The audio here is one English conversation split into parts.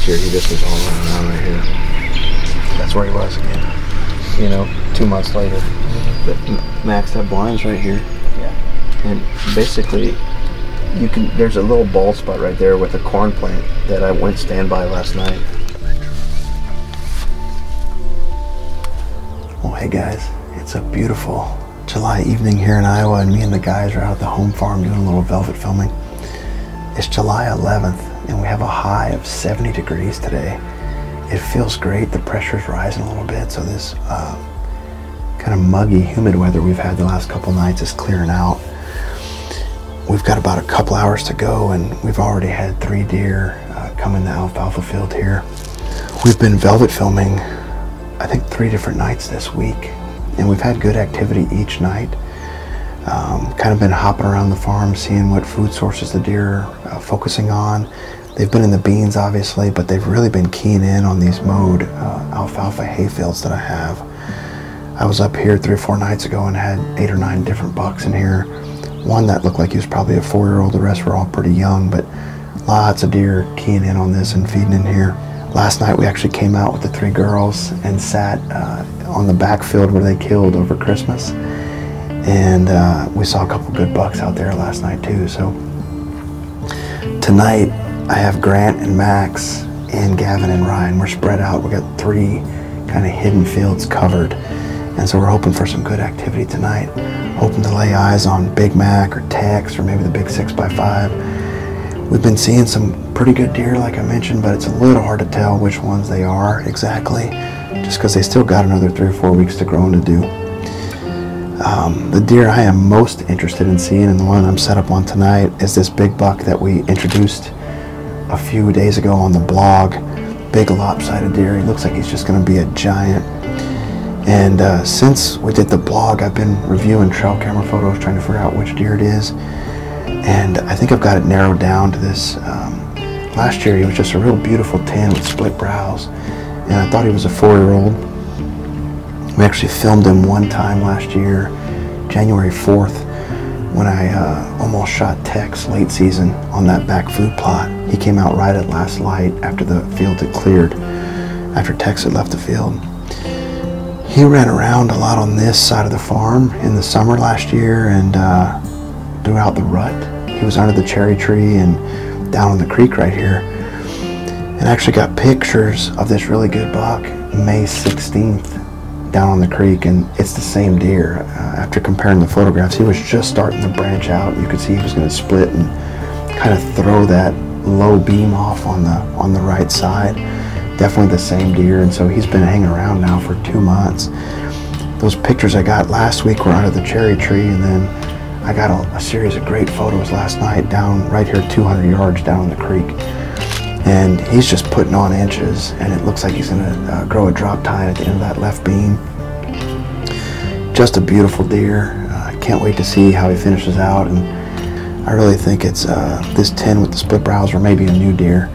last year he just was all around right here. That's where he was again. You know, 2 months later. But Max, that blind's right here. Yeah. And basically, you can. There's a little bald spot right there with a corn plant that I went standby last night. Well, hey guys, it's a beautiful July evening here in Iowa, and me and the guys are out at the home farm doing a little velvet filming. It's July 11th, and we have a high of 70 degrees today. It feels great. The pressure's rising a little bit, so this kind of muggy, humid weather we've had the last couple nights is clearing out. We've got about a couple hours to go, and we've already had 3 deer come in the alfalfa field here. We've been velvet filming, I think, 3 different nights this week, and we've had good activity each night. Kind of been hopping around the farm, seeing what food sources the deer are focusing on. They've been in the beans, obviously, but they've really been keying in on these mowed alfalfa hay fields that I have. I was up here 3 or 4 nights ago and had 8 or 9 different bucks in here. One that looked like he was probably a 4-year-old. The rest were all pretty young, but lots of deer keying in on this and feeding in here. Last night we actually came out with the 3 girls and sat on the backfield where they killed over Christmas. And we saw a couple good bucks out there last night too. So tonight I have Grant and Max and Gavin and Ryan. We're spread out. We got 3 kind of hidden fields covered. And so we're hoping for some good activity tonight. Hoping to lay eyes on Big Mac or Tex or maybe the big 6x5. We've been seeing some pretty good deer, like I mentioned, but it's a little hard to tell which ones they are exactly, just because they still got another 3 or 4 weeks to grow and to do. The deer I am most interested in seeing, and the one I'm set up on tonight, is this big buck that we introduced a few days ago on the blog. Big lopsided deer. He looks like he's just going to be a giant. And since we did the blog, I've been reviewing trail camera photos, trying to figure out which deer it is. And I think I've got it narrowed down to this. Last year he was just a real beautiful tan with split brows, and I thought he was a 4-year-old. We actually filmed him one time last year, January 4th, when I almost shot Tex late season on that back food plot. He came out right at last light after the field had cleared, after Tex had left the field. He ran around a lot on this side of the farm in the summer last year and throughout the rut. He was under the cherry tree and down on the creek right here. And I actually got pictures of this really good buck May 16th down on the creek, and it's the same deer. After comparing the photographs, he was just starting to branch out. You could see he was going to split and kind of throw that low beam off on the right side. Definitely the same deer, and so he's been hanging around now for 2 months. Those pictures I got last week were under the cherry tree, and then I got a series of great photos last night down right here 200 yards down the creek. And he's just putting on inches, and it looks like he's going to grow a drop tine at the end of that left beam. Just a beautiful deer. I can't wait to see how he finishes out, and I really think it's this 10 with the split brows, or maybe a new deer.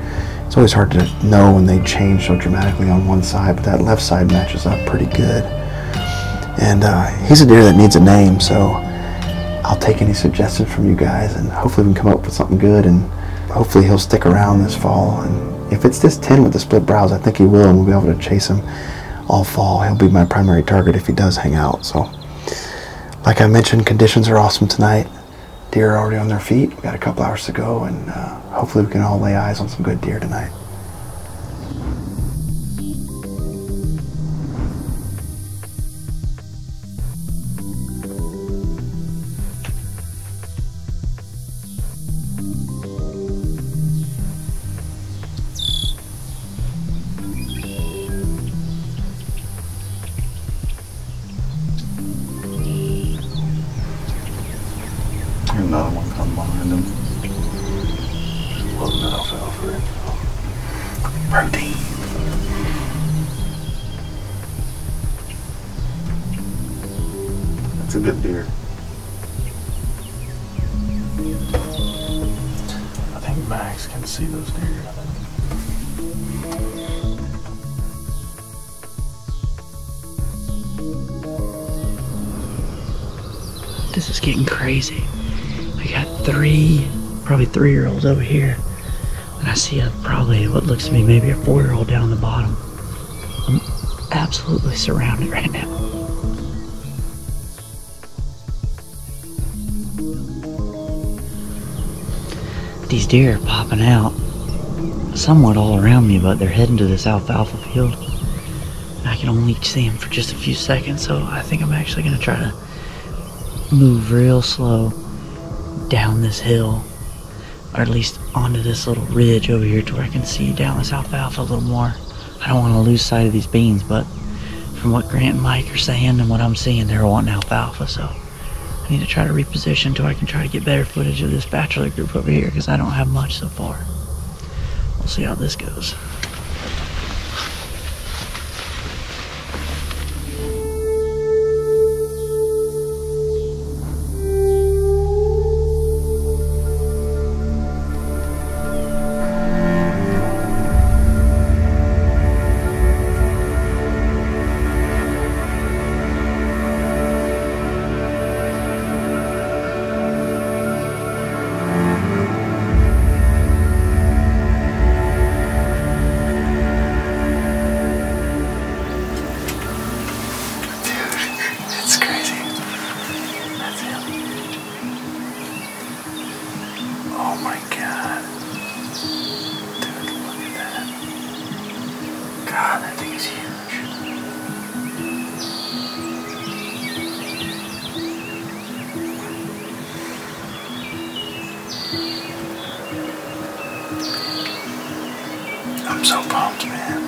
It's always hard to know when they change so dramatically on one side, but that left side matches up pretty good. And he's a deer that needs a name, so I'll take any suggestions from you guys, and hopefully we can come up with something good, and hopefully he'll stick around this fall. And if it's this 10 with the split brows, I think he will, and we'll be able to chase him all fall. He'll be my primary target if he does hang out. So, like I mentioned, conditions are awesome tonight. Deer are already on their feet. We've got a couple hours to go, and hopefully we can all lay eyes on some good deer tonight. Another one come behind him. Loading alfalfa. Protein. That's a good deer. I think Max can see those deer. This is getting crazy. We got 3, probably 3-year-olds over here. And I see probably what looks to be maybe a 4-year-old down on the bottom. I'm absolutely surrounded right now. These deer are popping out somewhat all around me, but they're heading to this alfalfa field. I can only see them for just a few seconds, so I think I'm actually going to try to move real slow down this hill, or at least onto this little ridge over here to where I can see down this alfalfa a little more. I don't want to lose sight of these beans, but from what Grant and Mike are saying and what I'm seeing, they're wanting alfalfa, so I need to try to reposition until I can try to get better footage of this bachelor group over here, because I don't have much so far. We'll see how this goes. Oh my God. Dude, look at that. God, that thing is huge. I'm so pumped, man.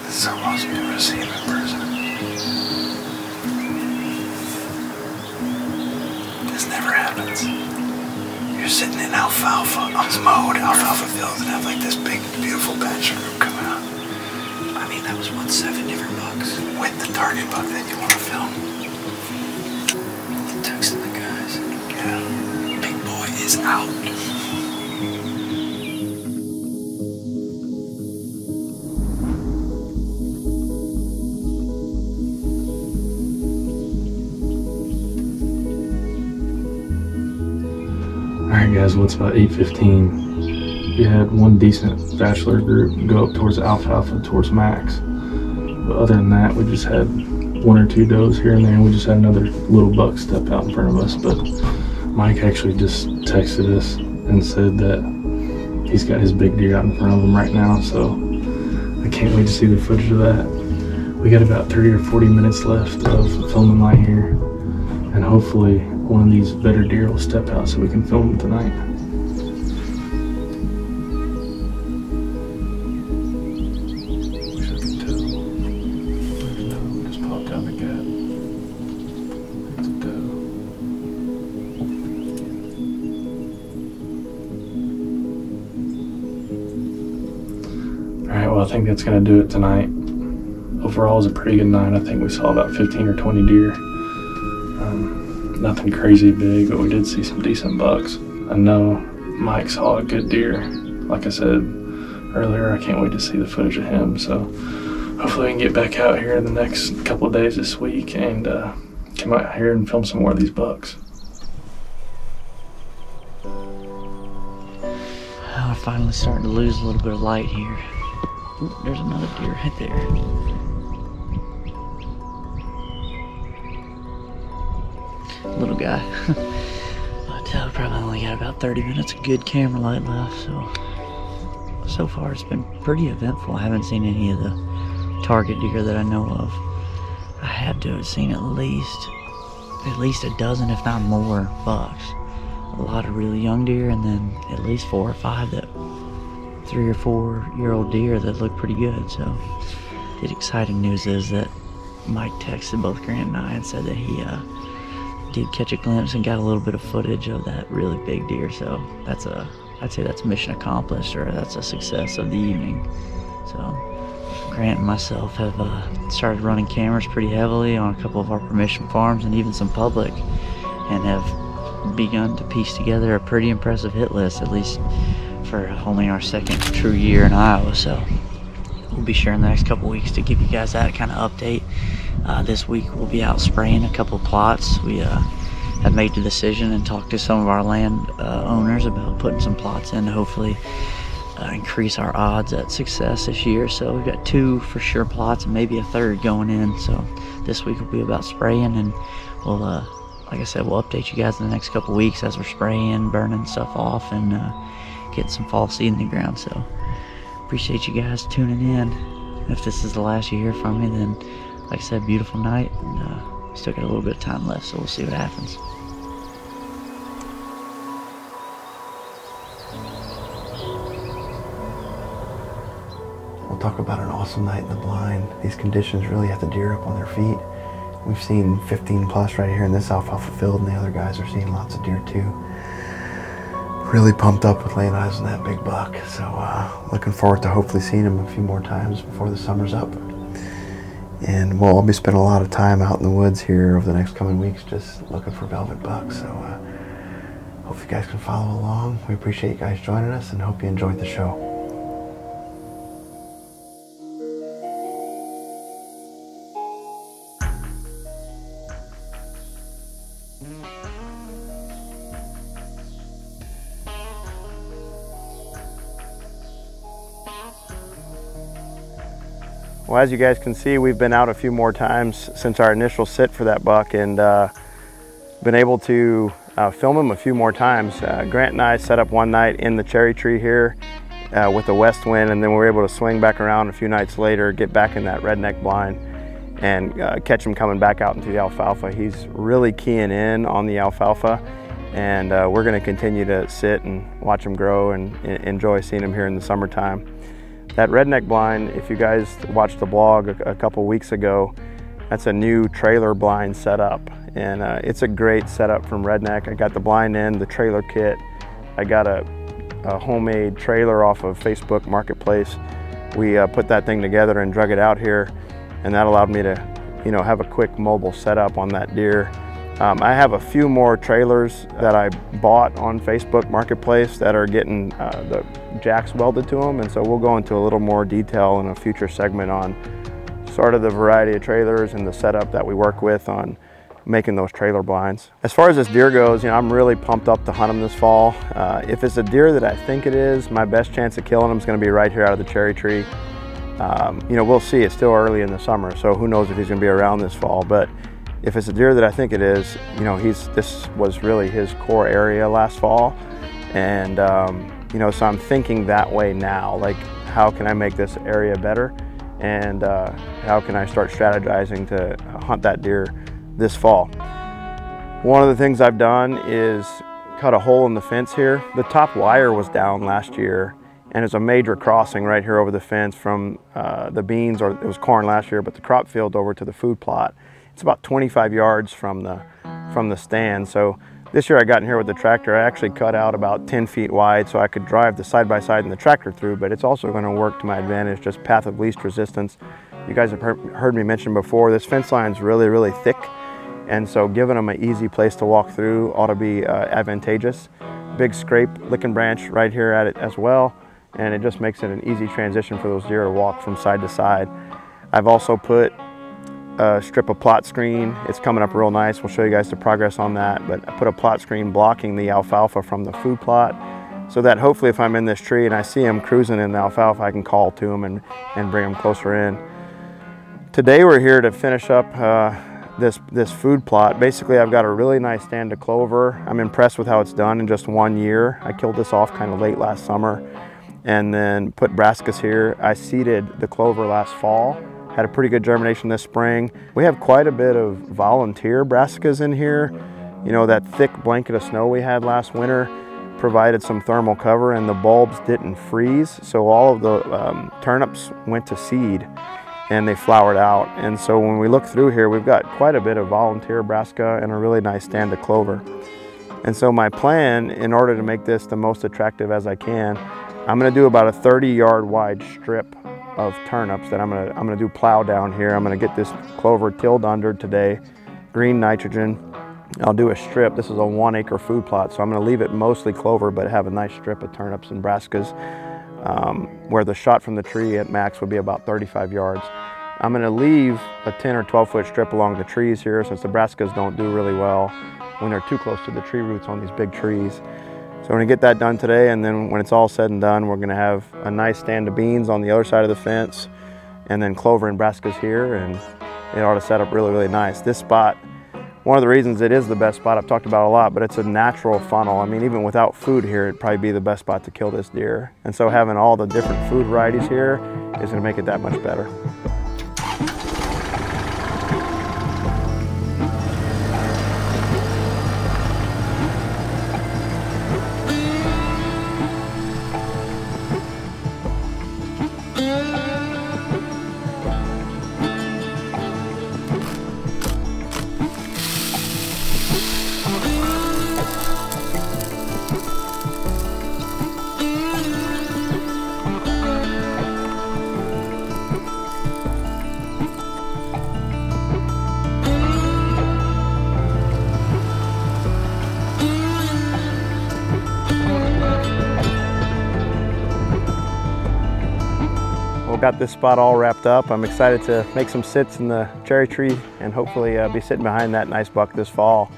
It's so awesome to ever see him in person. Never happens. You're sitting in alfalfa, mowed alfalfa fields, and have like this big, beautiful bachelor group come out. I mean, that was what, 7 different bucks with the target buck that you want to film. Texting the guys. Yeah, big boy is out. Alright guys, well it's about 8:15. We had one decent bachelor group go up towards alfalfa, towards Max. But other than that, we just had 1 or 2 does here and there, and we just had another little buck step out in front of us. But Mike actually just texted us and said that he's got his big deer out in front of him right now, so I can't wait to see the footage of that. We got about 30 or 40 minutes left of filming right here, and hopefully one of these better deer will step out so we can film them tonight. Wish I could tell. There's no, just popped out the gap. It's a doe. Alright, well I think that's going to do it tonight. Overall it was a pretty good night. I think we saw about 15 or 20 deer. Nothing crazy big, but we did see some decent bucks. I know Mike saw a good deer. Like I said earlier, I can't wait to see the footage of him. So hopefully we can get back out here in the next couple of days this week and come out here and film some more of these bucks. I'm finally starting to lose a little bit of light here. Ooh, there's another deer right there. Little guy. But probably only got about 30 minutes of good camera light left, so far it's been pretty eventful. I haven't seen any of the target deer that I know of. I had to have seen at least a dozen, if not more, bucks. A lot of really young deer, and then at least 4 or 5 that 3 or 4 year old deer that look pretty good. So the exciting news is that Mike texted both Grant and I and said that he did catch a glimpse and got a little bit of footage of that really big deer. So I'd say that's mission accomplished, or that's a success of the evening. So Grant and myself have started running cameras pretty heavily on a couple of our permission farms and even some public, and have begun to piece together a pretty impressive hit list, at least for only our second true year in Iowa. So we'll be sure in the next couple weeks to give you guys that kind of update. This week we'll be out spraying a couple plots. We have made the decision and talked to some of our land owners about putting some plots in to hopefully increase our odds at success this year. So we've got 2 for sure plots and maybe a 3rd going in. So this week will be about spraying, and we'll, like I said, we'll update you guys in the next couple weeks as we're spraying, burning stuff off, and getting some fall seed in the ground. So appreciate you guys tuning in. If this is the last you hear from me, then like I said, beautiful night, and still got a little bit of time left, so we'll see what happens. We'll talk about an awesome night in the blind. These conditions really have the deer up on their feet. We've seen 15 plus right here in this alfalfa field, and the other guys are seeing lots of deer too. Really pumped up with laying eyes on that big buck. So looking forward to hopefully seeing him a few more times before the summer's up. And we'll all be spending a lot of time out in the woods here over the next coming weeks just looking for velvet bucks. So hope you guys can follow along. We appreciate you guys joining us and hope you enjoyed the show. Well, as you guys can see, we've been out a few more times since our initial sit for that buck, and been able to film him a few more times. Grant and I set up one night in the cherry tree here with the west wind, and then we were able to swing back around a few nights later, get back in that redneck blind, and catch him coming back out into the alfalfa. He's really keying in on the alfalfa, and we're going to continue to sit and watch him grow and enjoy seeing him here in the summertime. That redneck blind, if you guys watched the blog a couple weeks ago, that's a new trailer blind setup, and it's a great setup from Redneck. I got the blind in, the trailer kit. I got a homemade trailer off of Facebook Marketplace. We put that thing together and drug it out here, and that allowed me to, have a quick mobile setup on that deer. I have a few more trailers that I bought on Facebook Marketplace that are getting the jacks welded to them, and so we'll go into a little more detail in a future segment on sort of the variety of trailers and the setup that we work with on making those trailer blinds. As far as this deer goes, I'm really pumped up to hunt him this fall. If it's a deer that I think it is, my best chance of killing him is going to be right here out of the cherry tree. We'll see. It's still early in the summer, so who knows if he's going to be around this fall. But if it's a deer that I think it is, this was really his core area last fall, and so I'm thinking that way now. Like, how can I make this area better, and how can I start strategizing to hunt that deer this fall? One of the things I've done is cut a hole in the fence here. The top wire was down last year, and it's a major crossing right here over the fence from the beans, or it was corn last year, but the crop field over to the food plot. It's about 25 yards from the stand. So this year I got in here with the tractor. I actually cut out about 10 feet wide so I could drive the side-by-side and the tractor through, but it's also going to work to my advantage, just path of least resistance. You guys have heard me mention before, this fence line's really, really thick, and so giving them an easy place to walk through ought to be advantageous. Big scrape licking branch right here at it as well, and it just makes it an easy transition for those deer to walk from side to side. I've also put a strip of plot screen. It's coming up real nice. We'll show you guys the progress on that, but I put a plot screen blocking the alfalfa from the food plot, so that hopefully if I'm in this tree and I see him cruising in the alfalfa, I can call to him and bring him closer in. Today we're here to finish up this food plot. Basically, I've got a really nice stand of clover. I'm impressed with how it's done in just 1 year. I killed this off kind of late last summer and then put brassicas here. I seeded the clover last fall. Had a pretty good germination this spring. We have quite a bit of volunteer brassicas in here. That thick blanket of snow we had last winter provided some thermal cover, and the bulbs didn't freeze. So all of the turnips went to seed and they flowered out. And so when we look through here, we've got quite a bit of volunteer brassica and a really nice stand of clover. And so my plan, in order to make this the most attractive as I can, I'm gonna do about a 30-yard wide strip of turnips that I'm gonna do plow down here. I'm gonna get this clover tilled under today, green nitrogen. I'll do a strip. This is a 1 acre food plot, so I'm gonna leave it mostly clover, but have a nice strip of turnips and brassicas, where the shot from the tree at max would be about 35 yards. I'm going to leave a 10 or 12 foot strip along the trees here, since the brassicas don't do really well when they're too close to the tree roots on these big trees. So we're going to get that done today, and then when it's all said and done, we're going to have a nice stand of beans on the other side of the fence, and then clover and brassicas here, and it ought to set up really, really nice. This spot, one of the reasons it is the best spot, I've talked about a lot, but it's a natural funnel. I mean, even without food here, it'd probably be the best spot to kill this deer. And so having all the different food varieties here is going to make it that much better. Got this spot all wrapped up. I'm excited to make some sits in the cherry tree and hopefully be sitting behind that nice buck this fall.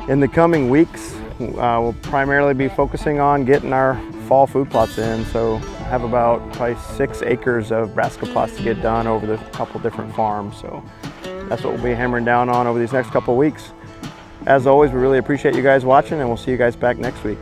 In the coming weeks, we'll primarily be focusing on getting our fall food plots in. So I have about probably 6 acres of brassica plots to get done over the couple different farms. So that's what we'll be hammering down on over these next couple of weeks. As always, we really appreciate you guys watching, and we'll see you guys back next week.